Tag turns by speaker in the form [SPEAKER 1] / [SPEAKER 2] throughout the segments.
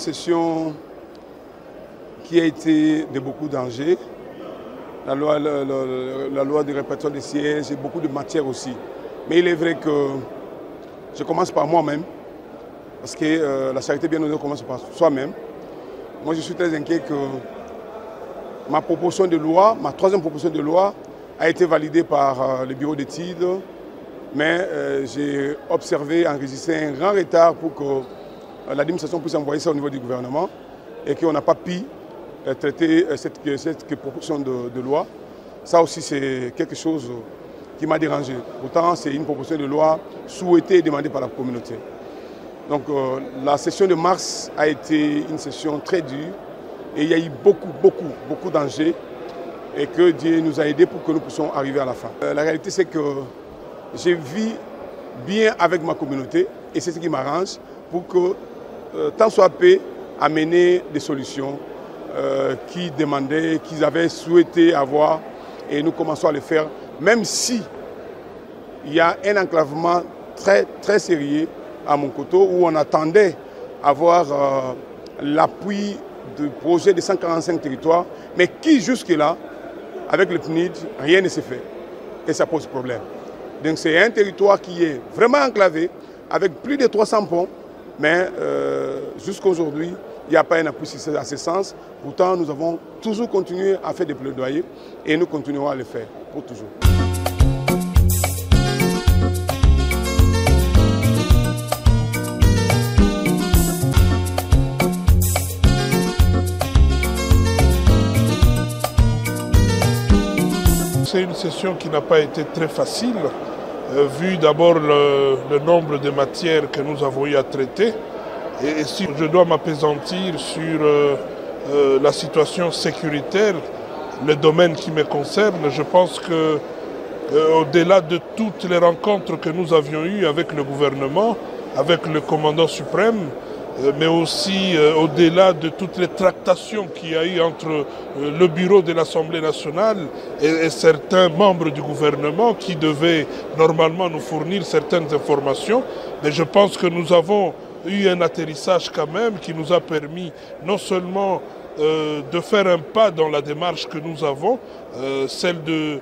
[SPEAKER 1] session qui a été de beaucoup dangers. La loi de répartition des sièges et beaucoup de matières aussi. Mais il est vrai que je commence par moi-même, parce que la charité bien honnête commence par soi-même. Moi, je suis très inquiet que ma proposition de loi, ma troisième proposition de loi, a été validée par le bureau d'études, mais j'ai observé, enregistré un grand retard pour que l'administration puisse envoyer ça au niveau du gouvernement et qu'on n'a pas pu traiter cette proposition de loi. Ça aussi, c'est quelque chose qui m'a dérangé. Pourtant, c'est une proposition de loi souhaitée et demandée par la communauté. Donc, la session de mars a été une session très dure et il y a eu beaucoup d'enjeux et que Dieu nous a aidés pour que nous puissions arriver à la fin. La réalité, c'est que je vis bien avec ma communauté et c'est ce qui m'arrange pour que tant soit peu amener des solutions qui demandaient, qu'ils avaient souhaité avoir et nous commençons à le faire, même si il y a un enclavement très sérieux à Monkoto où on attendait avoir l'appui du projet de 145 territoires, mais qui jusque-là, avec le PNID, rien ne s'est fait et ça pose problème. Donc c'est un territoire qui est vraiment enclavé avec plus de 300 ponts, mais jusqu'à aujourd'hui, il n'y a pas un appui à ce sens. Pourtant, nous avons toujours continué à faire des plaidoyers et nous continuerons à le faire pour toujours.
[SPEAKER 2] C'est une session qui n'a pas été très facile, vu d'abord le nombre de matières que nous avons eu à traiter. Et si je dois m'appesantir sur la situation sécuritaire, le domaine qui me concerne, je pense que au-delà de toutes les rencontres que nous avions eues avec le gouvernement, avec le commandant suprême, mais aussi au-delà de toutes les tractations qu'il y a eu entre le bureau de l'Assemblée nationale et certains membres du gouvernement qui devaient normalement nous fournir certaines informations, mais je pense que nous avons eu un atterrissage quand même qui nous a permis non seulement de faire un pas dans la démarche que nous avons, celle de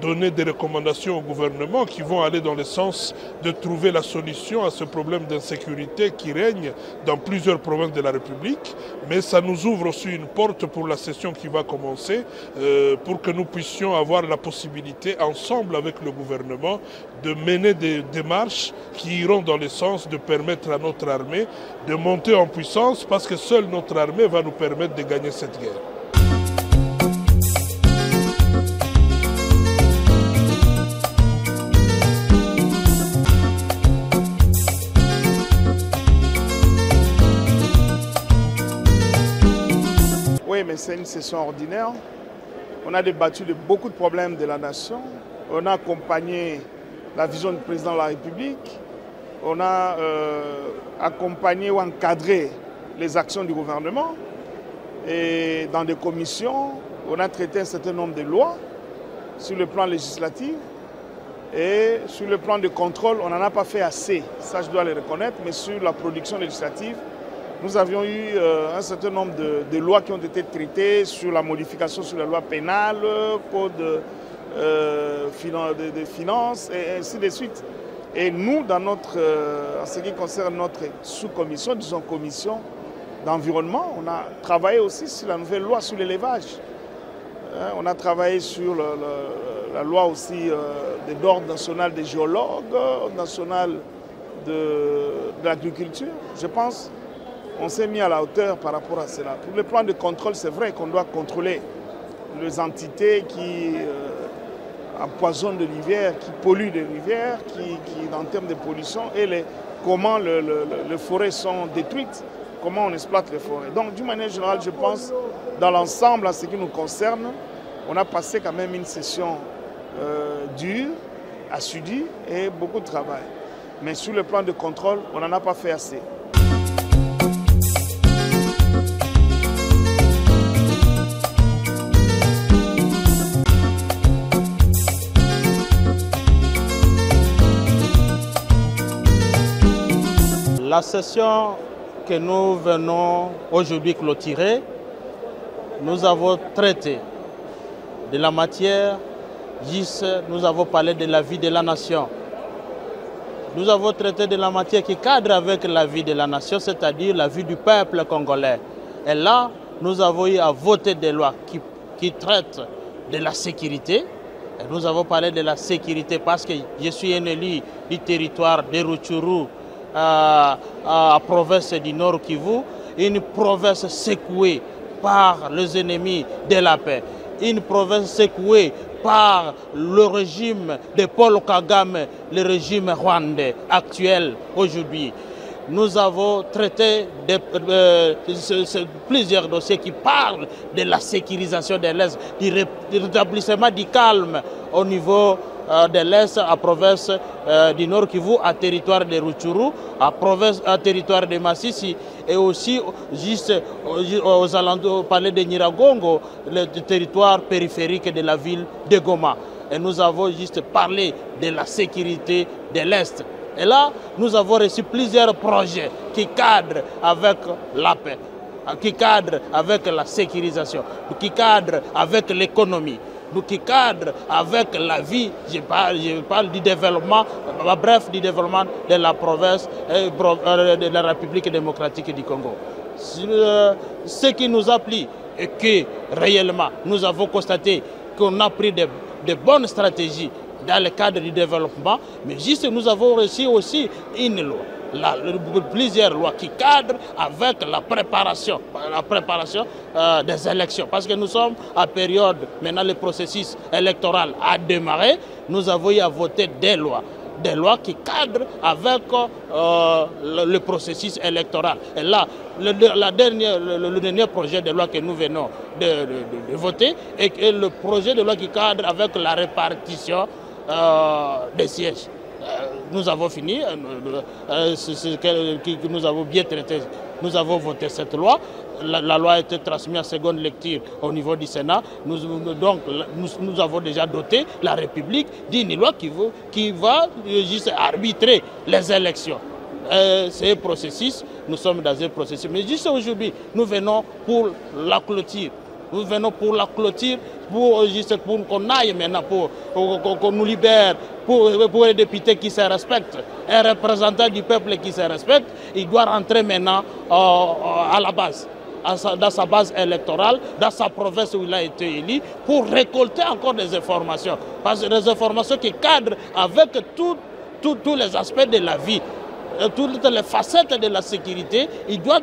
[SPEAKER 2] donner des recommandations au gouvernement qui vont aller dans le sens de trouver la solution à ce problème d'insécurité qui règne dans plusieurs provinces de la République. Mais ça nous ouvre aussi une porte pour la session qui va commencer, pour que nous puissions avoir la possibilité, ensemble avec le gouvernement, de mener des démarches qui iront dans le sens de permettre à notre armée de monter en puissance, parce que seule notre armée va nous permettre de gagner cette guerre.
[SPEAKER 3] Oui, mais c'est une session ordinaire. On a débattu de beaucoup de problèmes de la nation. On a accompagné la vision du président de la République. On a accompagné ou encadré les actions du gouvernement. Et dans des commissions, on a traité un certain nombre de lois sur le plan législatif. Et sur le plan de contrôle, on n'en a pas fait assez. Ça, je dois le reconnaître. Mais sur la production législative, nous avions eu un certain nombre de lois qui ont été traitées sur la modification sur la loi pénale, code de finances, et ainsi de suite. Et nous, en ce qui concerne notre sous-commission, disons commission d'environnement, on a travaillé aussi sur la nouvelle loi sur l'élevage. On a travaillé sur la loi aussi de l'ordre national des géologues, national de l'agriculture. Je pense qu'on s'est mis à la hauteur par rapport à cela. Pour le plan de contrôle, c'est vrai qu'on doit contrôler les entités qui empoisonnent les rivières, qui polluent les rivières, qui en termes de pollution, et comment les forêts sont détruites, comment on exploite les forêts. Donc, d'une manière générale, je pense, dans l'ensemble, en ce qui nous concerne, on a passé quand même une session dure, assidue et beaucoup de travail. Mais sur le plan de contrôle, on n'en a pas fait assez.
[SPEAKER 4] La session que nous venons aujourd'hui clôturer, nous avons traité de la matière, nous avons parlé de la vie de la nation. Nous avons traité de la matière qui cadre avec la vie de la nation, c'est-à-dire la vie du peuple congolais. Et là, nous avons eu à voter des lois qui traitent de la sécurité. Et nous avons parlé de la sécurité parce que je suis un élu du territoire de Rutshuru, à province du Nord Kivu, une province secouée par les ennemis de la paix, une province secouée par le régime de Paul Kagame, le régime rwandais actuel aujourd'hui. Nous avons traité plusieurs dossiers qui parlent de la sécurisation de l'Est, du rétablissement du calme au niveau de l'Est, à province du Nord Kivu, à territoire de Rutshuru, à territoire de Masisi, et aussi juste aux alentours, parler de Nyiragongo, le territoire périphérique de la ville de Goma. Et nous avons juste parlé de la sécurité de l'Est. Et là, nous avons reçu plusieurs projets qui cadrent avec la paix, qui cadrent avec la sécurisation, qui cadrent avec l'économie, qui cadrent avec la vie, je parle du développement, bref, du développement de la province de la République démocratique du Congo. Ce qui nous a plu est que réellement, nous avons constaté qu'on a pris de bonnes stratégies dans le cadre du développement, mais juste nous avons reçu aussi une loi, plusieurs lois qui cadrent avec la préparation des élections. Parce que nous sommes à période, maintenant le processus électoral a démarré, nous avons eu à voter des lois qui cadrent avec le processus électoral. Et là, le dernier projet de loi que nous venons de voter est le projet de loi qui cadre avec la répartition des sièges. Nous avons fini, nous avons bien traité, nous avons voté cette loi. La loi a été transmise en seconde lecture au niveau du Sénat. Nous avons déjà doté la République d'une loi qui va juste arbitrer les élections. C'est un processus, nous sommes dans un processus. Mais juste aujourd'hui, nous venons pour la clôture. Nous venons pour la clôture, pour qu'on aille maintenant, pour qu'on nous libère, pour les députés qui se respectent. Un représentant du peuple qui se respecte, il doit rentrer maintenant à la base, dans sa base électorale, dans sa province où il a été élu, pour récolter encore des informations. Parce que des informations qui cadrent avec tous les aspects de la vie. Toutes les facettes de la sécurité, il doit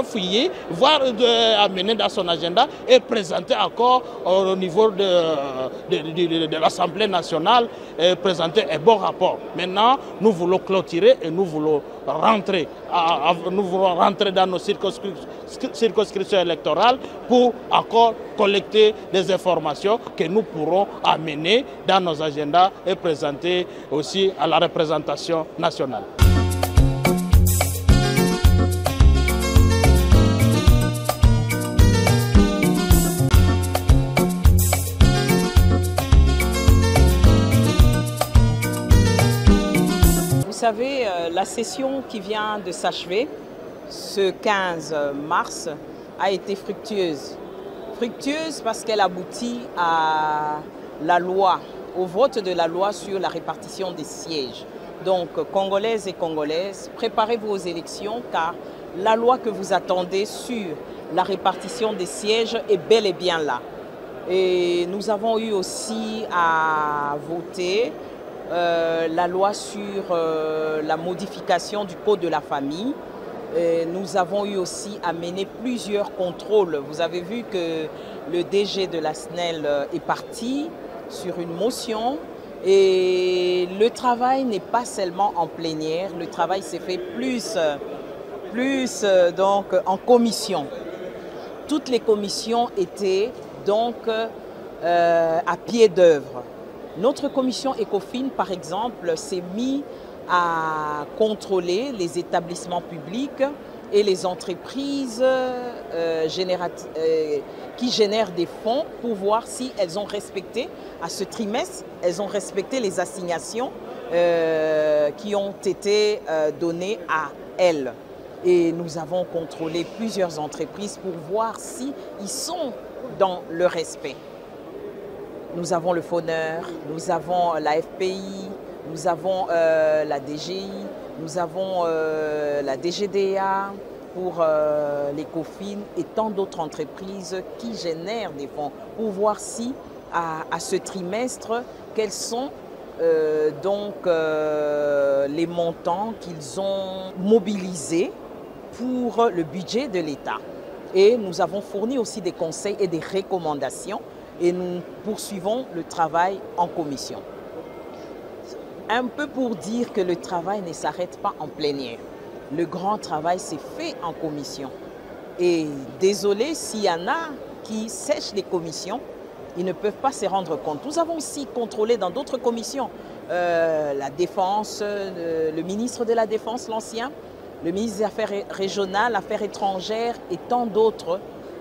[SPEAKER 4] fouiller, amener dans son agenda et présenter encore au niveau de l'Assemblée nationale, présenter un bon rapport. Maintenant, nous voulons clôturer et nous voulons rentrer dans nos circonscriptions électorales pour encore collecter des informations que nous pourrons amener dans nos agendas et présenter aussi à la représentation nationale.
[SPEAKER 5] Vous savez, la session qui vient de s'achever, ce 15 mars, a été fructueuse. Fructueuse parce qu'elle aboutit à la loi, au vote de la loi sur la répartition des sièges. Donc, Congolaises et Congolaises, préparez vos élections car la loi que vous attendez sur la répartition des sièges est bel et bien là. Et nous avons eu aussi à voter la loi sur la modification du code de la famille. Nous avons eu aussi à mener plusieurs contrôles. Vous avez vu que le DG de la SNEL est parti sur une motion et le travail n'est pas seulement en plénière, le travail s'est fait plus donc en commission. Toutes les commissions étaient donc à pied d'œuvre. Notre commission ECOFIN, par exemple, s'est mise à contrôler les établissements publics et les entreprises qui génèrent des fonds pour voir si elles ont respecté, à ce trimestre, elles ont respecté les assignations qui ont été données à elles. Et nous avons contrôlé plusieurs entreprises pour voir si ils sont dans le respect. Nous avons le FONER, nous avons la FPI, nous avons la DGI, nous avons la DGDA pour les COFIN et tant d'autres entreprises qui génèrent des fonds pour voir si à ce trimestre, quels sont les montants qu'ils ont mobilisés pour le budget de l'État. Et nous avons fourni aussi des conseils et des recommandations et nous poursuivons le travail en commission. Un peu pour dire que le travail ne s'arrête pas en plénière. Le grand travail s'est fait en commission. Et désolé s'il y en a qui sèchent les commissions, ils ne peuvent pas se rendre compte. Nous avons aussi contrôlé dans d'autres commissions, la Défense, le ministre de la Défense, l'ancien, le ministre des Affaires régionales, Affaires étrangères et tant d'autres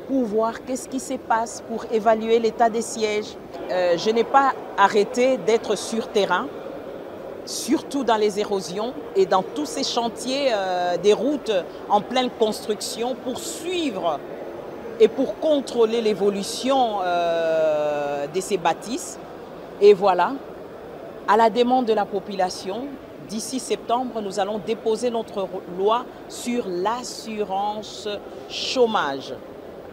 [SPEAKER 5] pour voir qu'est-ce qui se passe, pour évaluer l'état des sièges. Je n'ai pas arrêté d'être sur terrain, surtout dans les érosions et dans tous ces chantiers des routes en pleine construction pour suivre et pour contrôler l'évolution de ces bâtisses. Et voilà, à la demande de la population, d'ici septembre, nous allons déposer notre loi sur l'assurance chômage.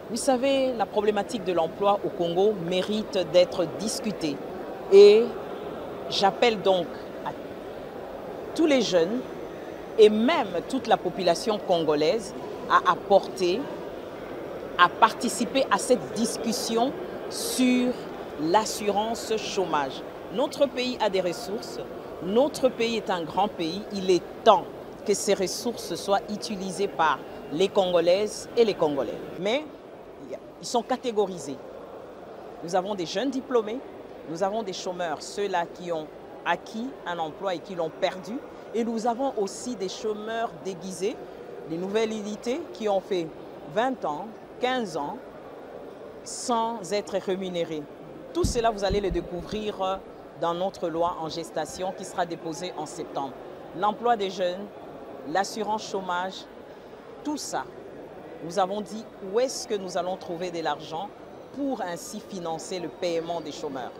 [SPEAKER 5] Vous savez, la problématique de l'emploi au Congo mérite d'être discutée. Et j'appelle donc à tous les jeunes et même toute la population congolaise à apporter, à participer à cette discussion sur l'assurance chômage. Notre pays a des ressources, notre pays est un grand pays, il est temps que ces ressources soient utilisées par les Congolaises et les Congolais. Mais ils sont catégorisés. Nous avons des jeunes diplômés, nous avons des chômeurs, ceux-là qui ont acquis un emploi et qui l'ont perdu, et nous avons aussi des chômeurs déguisés, des nouvelles unités qui ont fait 20 ans, 15 ans, sans être rémunérés. Tout cela, vous allez le découvrir dans notre loi en gestation qui sera déposée en septembre. L'emploi des jeunes, l'assurance chômage, tout ça. Nous avons dit où est-ce que nous allons trouver de l'argent pour ainsi financer le paiement des chômeurs.